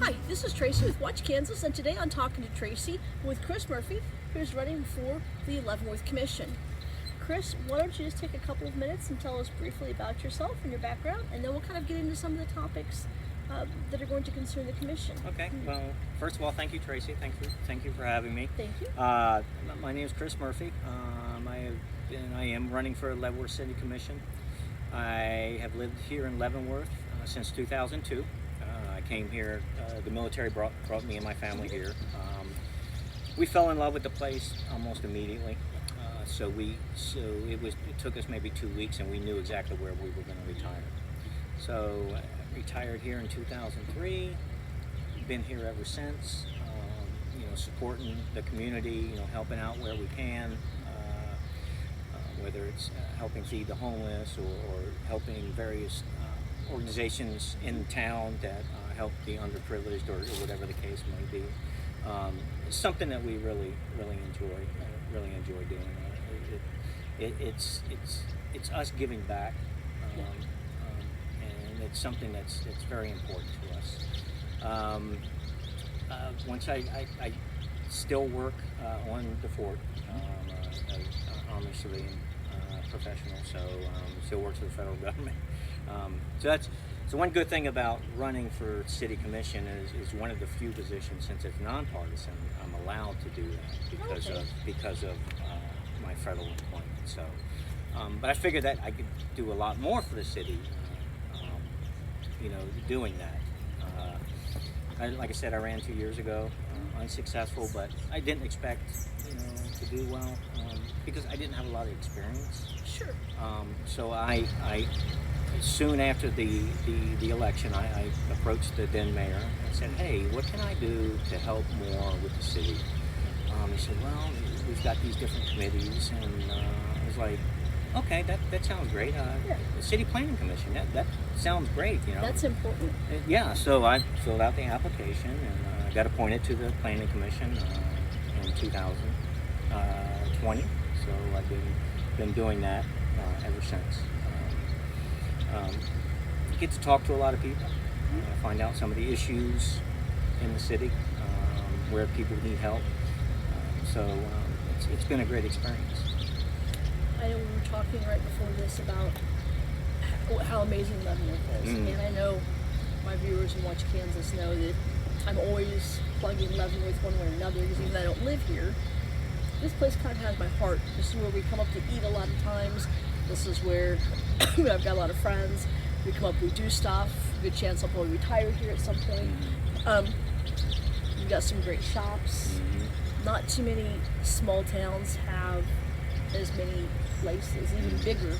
Hi, this is Tracy with Watch Kansas, and today I'm talking to Tracy with Chris Murphy, who's running for the Leavenworth Commission. Chris, why don't you just take a couple of minutes and tell us briefly about yourself and your background, and then we'll kind of get into some of the topics that are going to concern the commission. Okay. Well, first of all, thank you, Tracy. Thank you for having me. Thank you. My name is Chris Murphy. I am running for a Leavenworth City Commission. I have lived here in Leavenworth since 2002. I came here. The military brought me and my family here. We fell in love with the place almost immediately. It took us maybe 2 weeks, and we knew exactly where we were going to retire. So retired here in 2003. Been here ever since. Supporting the community. Helping out where we can. Whether it's helping feed the homeless or helping various organizations in town that help the underprivileged or whatever the case may be. It's something that we really enjoy doing. It's us giving back, and it's something that's very important to us. Once I still work on the fort. I'm Army civilian professional, so still works for the federal government. So one good thing about running for city commission is one of the few positions, since it's nonpartisan, I'm allowed to do that because of my federal employment. So, but I figured that I could do a lot more for the city, doing that. Like I said, I ran 2 years ago, unsuccessful, but I didn't expect, to do well because I didn't have a lot of experience. Sure. So I soon after the election, I approached the then mayor and said, "Hey, what can I do to help more with the city?" He said, "Well, we've got these different committees," and I was like, "Okay, that sounds great. The City Planning Commission, that sounds great, That's important. Yeah, so I filled out the application and got appointed to the Planning Commission in 2020. So I've been doing that ever since. Get to talk to a lot of people, find out some of the issues in the city, where people need help. It's been a great experience. I know we were talking right before this about how amazing Leavenworth is, and I know my viewers who watch Kansas know that I'm always plugging Leavenworth one way or another, because even though I don't live here, this place kind of has my heart. This is where we come up to eat a lot of times. This is where I've got a lot of friends. We come up, we do stuff. Good chance I'll probably retire here at some point. We've got some great shops. Not too many small towns have as many places, even bigger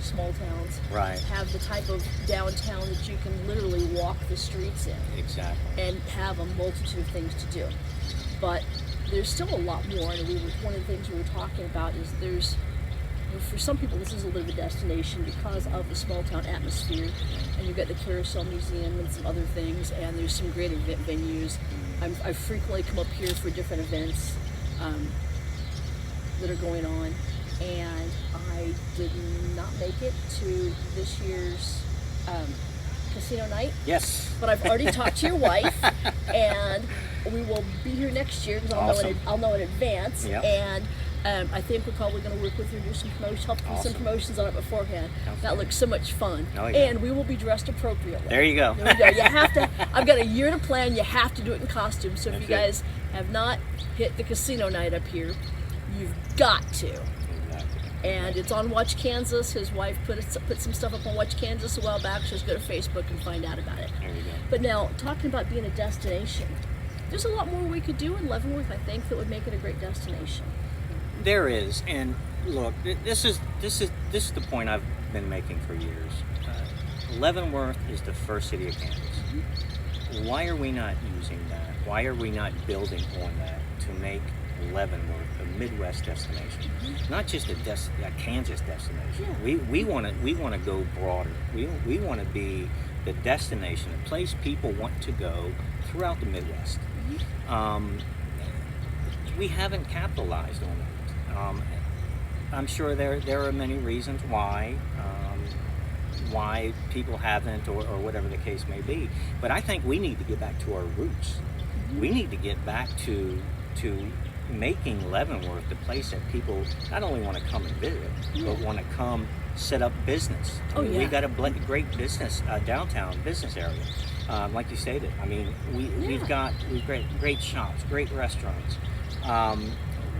small towns have the type of downtown that you can literally walk the streets in. Exactly. And have a multitude of things to do. But there's still a lot more, and one of the things we were talking about is for some people this is a little bit of a destination because of the small town atmosphere, and you've got the Carousel Museum and some other things, and there's some great event venues. I frequently come up here for different events that are going on, and I did not make it to this year's casino night. Yes. But I've already talked to your wife, and we will be here next year because I'll know in advance. Yep. And I think we're probably going to work with you and do some help do some promotions on it beforehand. That looks so much fun. Oh, yeah. And we will be dressed appropriately. There you go. There we go. You have to. I've got a year to plan. You have to do it in costume. So if you guys have not hit the casino night up here, you've got to. And it's on Watch Kansas. His wife put some stuff up on Watch Kansas a while back, so just go to Facebook and find out about it. There you go. But now, talking about being a destination, there's a lot more we could do in Leavenworth, I think, that would make it a great destination. There is, and look, this is the point I've been making for years. Leavenworth is the first city of Kansas. Why are we not using that? Why are we not building on that to make Leavenworth a Midwest destination, not just a Kansas destination? Yeah. We want to go broader. We want to be the destination, the place people want to go throughout the Midwest. We haven't capitalized on it. I'm sure there are many reasons why. why people haven't, or whatever the case may be. But I think we need to get back to our roots. We need to get back to making Leavenworth the place that people not only want to come and visit, but want to come set up business. I mean, we got a great business downtown business area, like you stated. I mean, we've got great shops, great restaurants.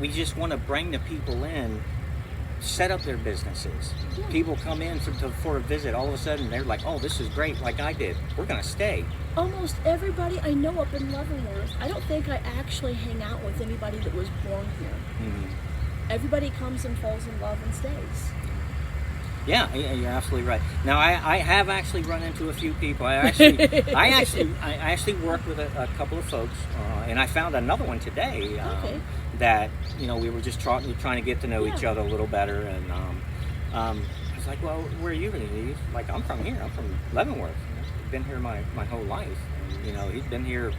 We just want to bring the people in, set up their businesses. People come in for a visit. All of a sudden, they're like, "Oh, this is great!" Like I did. We're gonna stay. Almost everybody I know up in Leavenworth, I don't think I actually hang out with anybody that was born here. Everybody comes and falls in love and stays. Yeah, you're absolutely right. Now, I have actually run into a few people. I actually worked with a couple of folks, and I found another one today. That we were just trying to get to know each other a little better, and I was like, "Well, where are you going to leave?" Like, I'm from here. I'm from Leavenworth. I've been here my whole life. And, he's been here,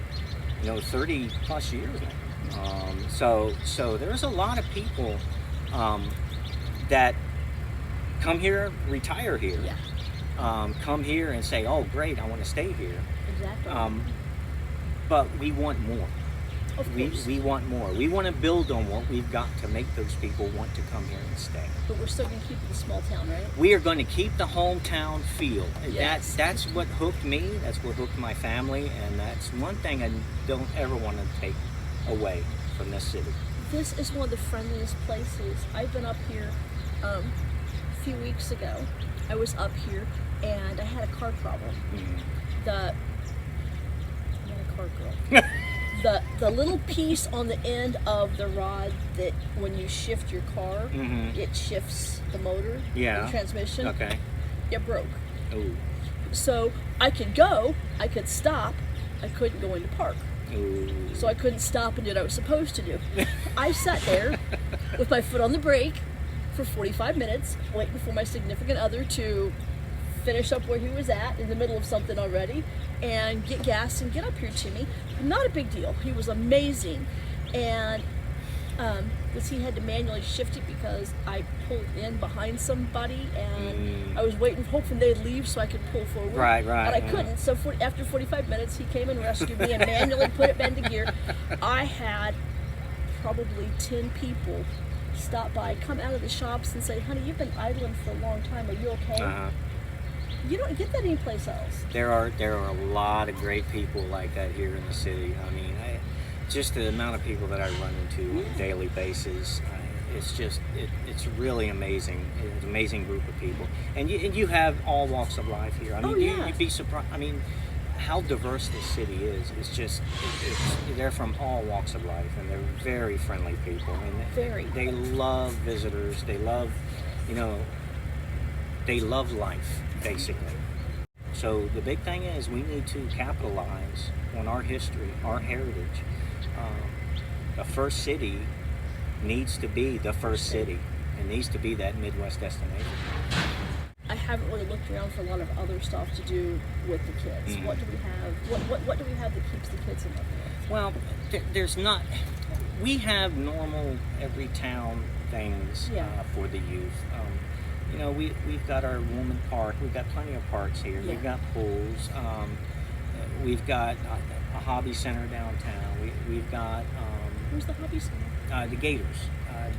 30 plus years now. So there's a lot of people that come here, retire here, come here and say, "Oh, great, I want to stay here." Exactly. But we want more. We want more. We want to build on what we've got to make those people want to come here and stay. But we're still going to keep it a small town, right? We are going to keep the hometown feel. Yes. That's what hooked me. That's what hooked my family, and that's one thing I don't ever want to take away from this city. This is one of the friendliest places. I've been up here a few weeks ago. I was up here and I had a car problem. I'm not a car girl. The little piece on the end of the rod that when you shift your car, it shifts the motor, the transmission. Okay. It broke. Ooh. So I could go, I could stop, I couldn't go into park. Ooh. So I couldn't stop and do what I was supposed to do. I sat there with my foot on the brake for 45 minutes, waiting for my significant other to finish up where he was at in the middle of something already and get gas and get up here to me. Not a big deal. He was amazing. And he had to manually shift it because I pulled in behind somebody and I was hoping they'd leave so I could pull forward. Right. And I couldn't. So after 45 minutes, he came and rescued me and manually put it back into gear. I had probably 10 people stop by, come out of the shops and say, "Honey, you've been idling for a long time. Are you okay?" You don't get that anyplace else. There are a lot of great people like that here in the city. I mean, just the amount of people that I run into on a daily basis, it's really amazing. It's an amazing group of people, and you have all walks of life here. I mean, you'd be surprised. I mean, how diverse this city is. They're from all walks of life, and they're very friendly people. And they love visitors. They love, they love life, basically. So the big thing is we need to capitalize on our history, our heritage. The first city needs to be the first city. It needs to be that Midwest destination. I haven't really looked around for a lot of other stuff to do with the kids. What do we have? What do we have that keeps the kids in Leavenworth? Well, there's not. We have normal every town things for the youth. We've got our woman park. We've got plenty of parks here. We've got pools. We've got a hobby center downtown. We've got. Where's the hobby center? The Gators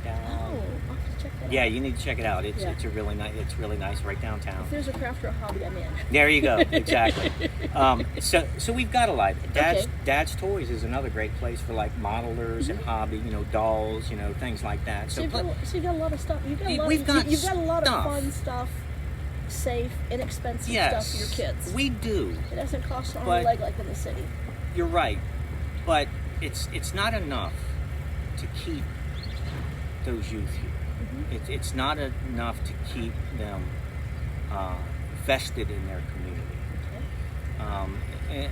down. Oh, I'll have to check that out. Yeah, you need to check it out. It's really nice right downtown. If there's a craft or a hobby, I'm in. There you go. Exactly. So we've got a lot. Dad's Toys is another great place for like modelers and hobby, dolls, things like that. So you've got a lot of stuff. You've got a lot of fun stuff, safe, inexpensive stuff for your kids. We do. It doesn't cost an arm and leg like in the city. You're right, but it's not enough to keep those youth here. It's not enough to keep them vested in their community.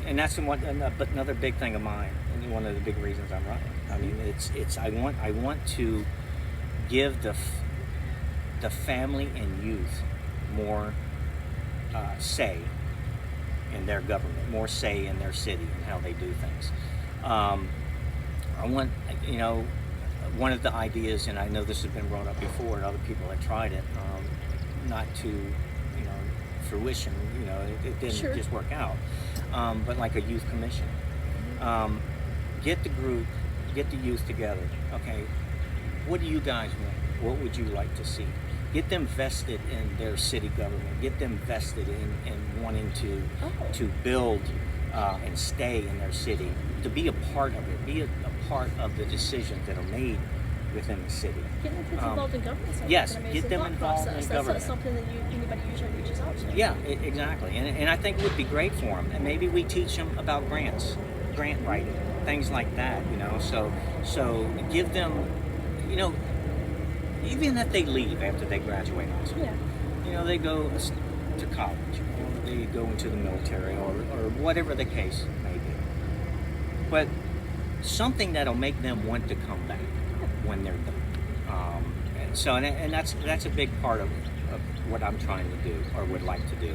And that's another big thing of mine, and one of the big reasons I'm running. I mean, I want to give the family and youth more say in their government, more say in their city and how they do things. I want, one of the ideas, and I know this has been brought up before, and other people have tried it, not to, fruition. You know, it didn't Sure. just work out. But like a youth commission, get the group, get the youth together. Okay, what do you guys want? What would you like to see? Get them vested in their city government. Get them vested in wanting to build and stay in their city, to be a part of it, be a part of the decisions that are made within the city. Getting kids involved in government sounds Yes, like an amazing get them thought involved process. in That's government. not something that anybody usually reaches out to. Yeah, exactly. And I think it would be great for them. And maybe we teach them about grants, grant writing, things like that, you know. So give them, you know, even if they leave after they graduate high school, Yeah. you know, they go to college, or they go into the military, or whatever the case may be. But something that'll make them want to come back when they're done. And that's a big part of what I'm trying to do, or would like to do,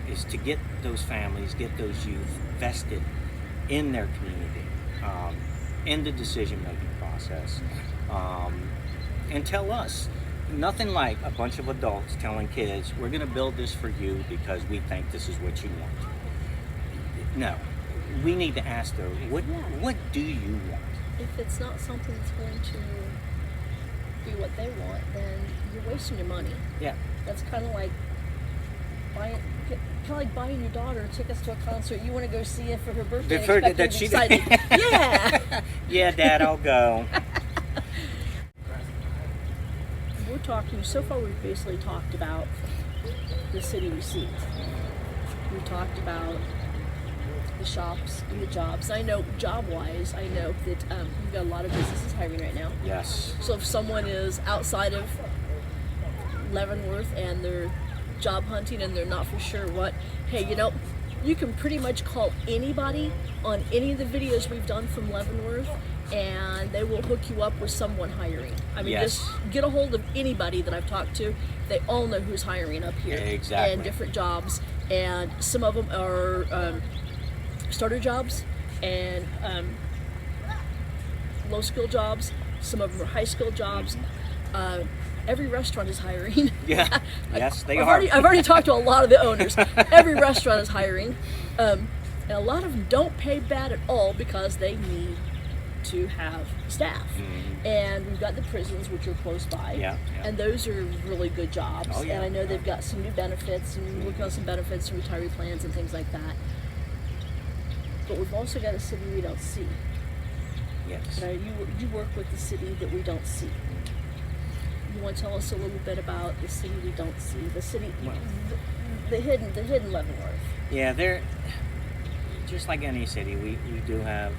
is to get those families, get those youth vested in their community, in the decision-making process, and tell us. Nothing like a bunch of adults telling kids, we're going to build this for you because we think this is what you want. No. We need to ask them, what do you want? If it's not something that's going to be what they want, then you're wasting your money. Yeah. That's kind of like buying your daughter tickets to a concert you want to go see it for her birthday. That she excited. Yeah. Yeah, Dad, I'll go. We're talking, so far we've basically talked about the city receipts. We talked about the shops and the jobs. I know job-wise, I know that we've got a lot of businesses hiring right now. Yes. So if someone is outside of Leavenworth and they're job hunting and they're not for sure what, hey, you know, you can pretty much call anybody on any of the videos we've done from Leavenworth and they will hook you up with someone hiring. I mean, Yes. just get a hold of anybody that I've talked to. They all know who's hiring up here. Exactly. And different jobs. And some of them are starter jobs and low skill jobs. Some of them are high skill jobs. Every restaurant is hiring. Yeah. Yes, they I've are. I've already talked to a lot of the owners. Every restaurant is hiring. And a lot of them don't pay bad at all because they need to have staff. And we've got the prisons, which are close by. Yeah. And those are really good jobs. Oh, yeah. And I know they've got some new benefits and working on some benefits and retiree plans and things like that. But we've also got a city we don't see. Yes. You work with the city that we don't see. You want to tell us a little bit about the city we don't see, the city, the hidden Leavenworth. Yeah, they're just like any city. We do have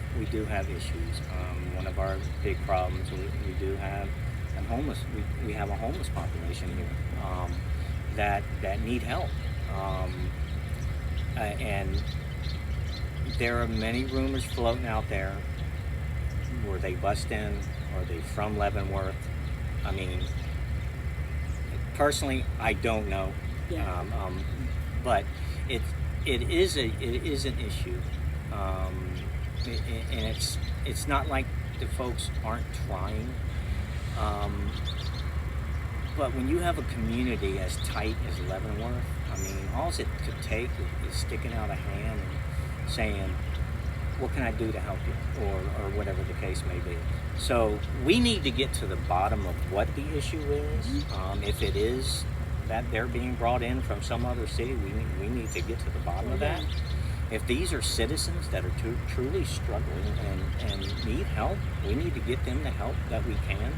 issues. One of our big problems, we do have we have a homeless population here that need help, and there are many rumors floating out there. Were they bust in? Are they from Leavenworth? I mean, personally, I don't know. Yeah. But it is an issue, and it's not like the folks aren't trying. But when you have a community as tight as Leavenworth, I mean, all it could take is sticking out a hand and saying, what can I do to help you, or whatever the case may be. So we need to get to the bottom of what the issue is. If it is that they're being brought in from some other city, we need to get to the bottom of that. If these are citizens that are truly struggling and need help, we need to get them the help that we can.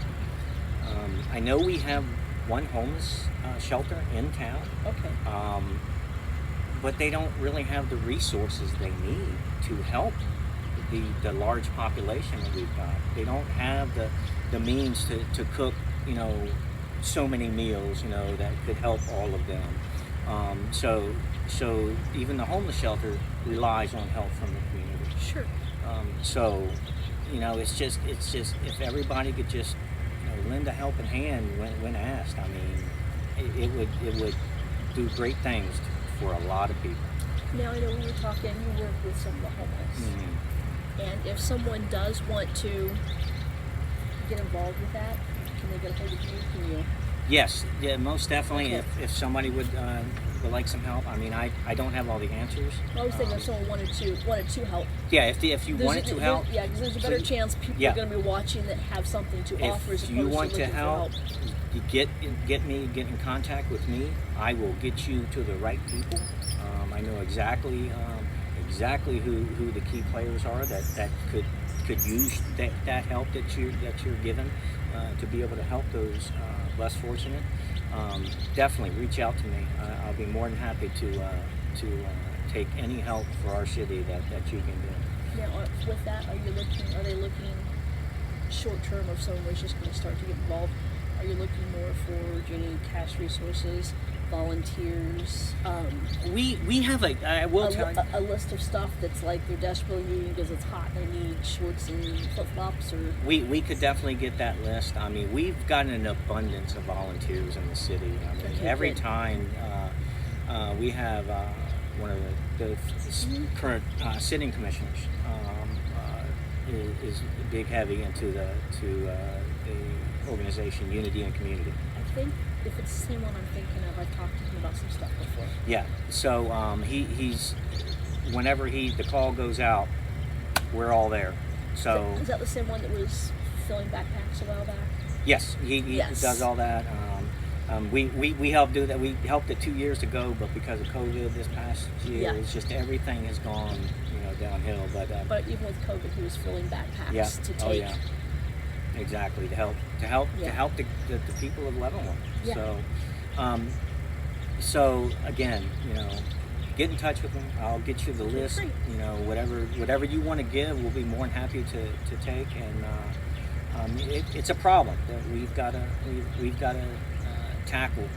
I know we have one homeless shelter in town. Okay. But they don't really have the resources they need to help the large population that we've got. They don't have the means to cook, you know, so many meals, you know, that could help all of them. So even the homeless shelter relies on help from the community. Sure. So, you know, it's just if everybody could just, you know, lend a helping hand when asked. I mean, it would do great things for a lot of people. Now, I know we were talking, you work with some of the homeless. And if someone does want to get involved with that, can they get a hold of you? Can you? Yes, yeah, most definitely. Okay. If somebody would would like some help. I mean, I don't have all the answers. I was thinking if someone wanted to help. Yeah, if you wanted to help. Yeah, because there's a better chance people are going to be watching that have something to offer as opposed if you want to to help, you get in contact with me. I will get you to the right people. I know exactly who the key players are that could use that help that you're given to be able to help those less fortunate. Definitely reach out to me. I'll be more than happy to take any help for our city that you can do. Now, with that, are they looking short term, or if someone was just going to start to get involved? Are you looking more for, do you need cash resources, volunteers? We have I will tell you, a list of stuff that's like they're desperately needing because it's hot and they need shorts and flip-flops, or we could definitely get that list. I mean, we've got an abundance of volunteers in the city. I mean, every time we have one of the current sitting commissioners is big heavy into the organization Unity and Community. I think if it's the same one I'm thinking of, I've talked to him about some stuff before. Yeah. So he's whenever the call goes out, we're all there. So is that the same one that was filling backpacks a while back? Yes, he does all that. We helped do that. We helped it 2 years ago, but because of COVID this past year, it's just everything has gone downhill. But even with COVID, he was filling backpacks to take. Oh yeah. Exactly, to help the people of Leavenworth. Yeah. So again, get in touch with them. I'll get you the list. Great. Whatever you want to give, we'll be more than happy to take. And it's a problem that we've got to tackle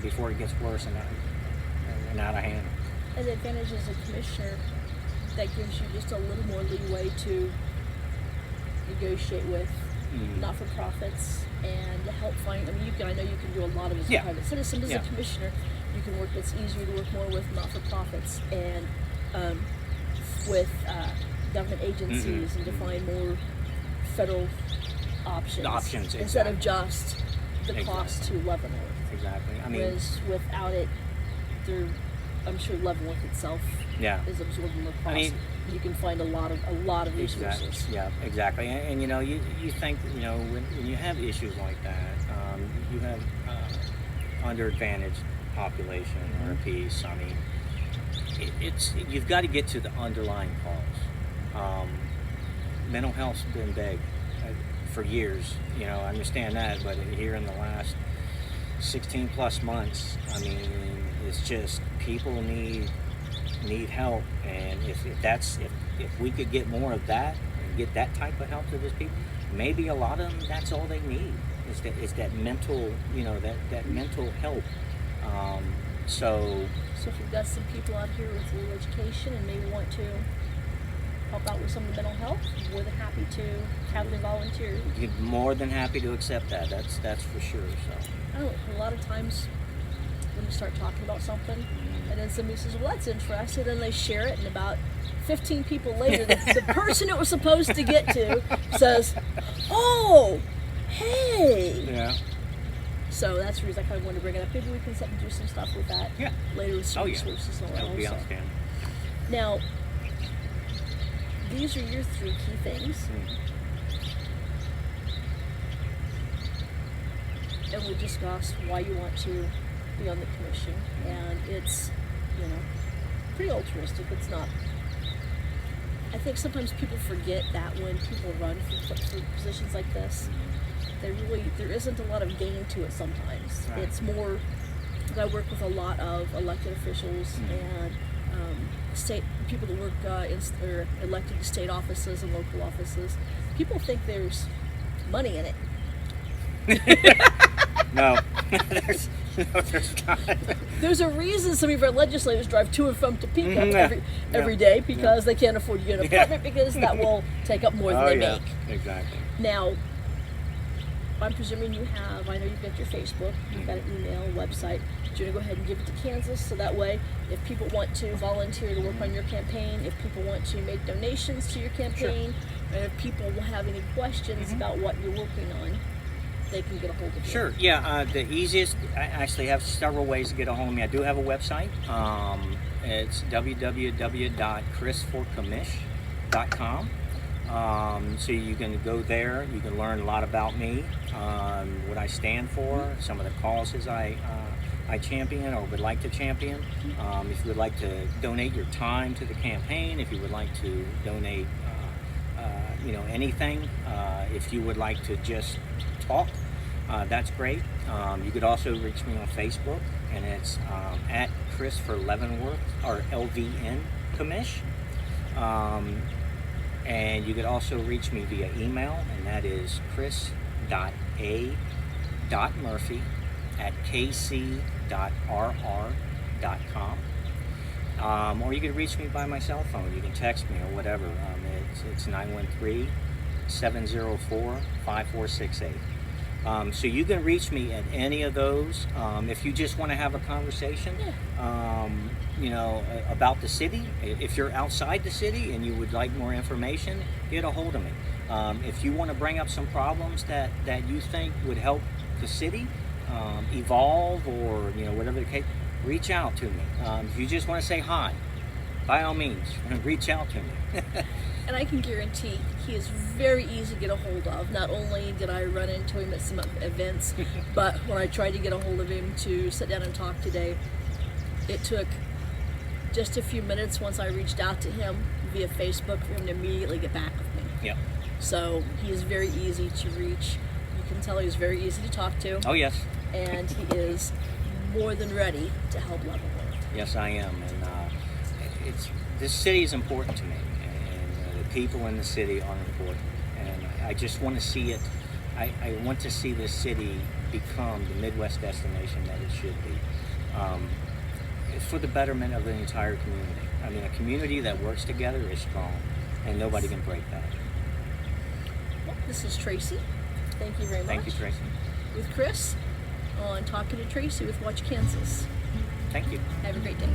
before it gets worse and out of hand. And the advantage as a commissioner, that gives you just a little more leeway to negotiate with not-for-profits and help find. I mean, I know you can do a lot of it as a private citizen. As a commissioner, you can work. It's easier to work more with not-for-profits and with government agencies and to find more federal options instead of just the cost to Leavenworth. Exactly. I mean, whereas without it, I'm sure Leavenworth itself is absorbing the cost. I mean, you can find a lot of resources. Exactly. Yeah, exactly. And you think when you have issues like that, you have underadvantaged population or a piece. I mean, you've got to get to the underlying cause. Mental health's been big for years. I understand that, but here in the last 16 plus months, I mean, it's just people need help, and if we could get more of that and get that type of help to those people, maybe a lot of them, that's all they need is that mental that mental help. So if you've got some people out here with a little education and maybe want to help out with some of the mental health, more than happy to have them volunteer. You're more than happy to accept that. That's for sure. So I don't know, a lot of times when you start talking about something and then somebody says, well, that's interesting, and they share it, and about 15 people later the person it was supposed to get to says, oh, hey. Yeah. So that's the reason I kind of wanted to bring it up. Maybe we can sit and do some stuff with that later with some resources and all that. That would be outstanding. Now, these are your 3 key things. And we discussed why you want to be on the commission. And it's, pretty altruistic. It's not. I think sometimes people forget that when people run for positions like this, there isn't a lot of gain to it sometimes. Right. It's more, I work with a lot of elected officials and state people that work or elected to state offices and local offices. People think there's money in it. No, there's not. There's a reason some of our legislators drive to and from Topeka every day because they can't afford to get an apartment because that will take up more than they make. Exactly. Now, I'm presuming I know you've got your Facebook, you've got an email, website. Do you want to go ahead and give it to Kansas so that way if people want to volunteer to work on your campaign, if people want to make donations to your campaign, and if people will have any questions about what you're working on, they can get a hold of you? Sure. Yeah. The easiest. I actually have several ways to get a hold of me. I do have a website. It's www.chrisforcommish.com. So you can go there. You can learn a lot about me, what I stand for, some of the causes I champion or would like to champion. If you would like to donate your time to the campaign, if you would like to donate, anything, if you would like to just talk, that's great. You could also reach me on Facebook, and it's at Chris for Leavenworth, or LVN Commish. And you could also reach me via email, and that is chris.a.murphy@kc.rr.com. Or you can reach me by my cell phone. You can text me or whatever. It's 913-704-5468. So you can reach me at any of those. If you just want to have a conversation, about the city. If you're outside the city and you would like more information, get a hold of me. If you want to bring up some problems that you think would help the city evolve, or whatever the case, reach out to me. If you just want to say hi, by all means, reach out to me. And I can guarantee he is very easy to get a hold of. Not only did I run into him at some events, but when I tried to get a hold of him to sit down and talk today, it took just a few minutes once I reached out to him via Facebook for him to immediately get back with me. Yep. So he is very easy to reach. You can tell he's very easy to talk to. Oh, yes. And he is more than ready to help Leavenworth. Yes, I am. And this city is important to me. And the people in the city are important. And I just want to see it. I want to see this city become the Midwest destination that it should be. For the betterment of the entire community. I mean, a community that works together is strong, and nobody can break that. Well, this is Tracy. Thank you very much. Thank you, Tracy. With Chris on Talking to Tracy with Watch Kansas. Thank you. Have a great day.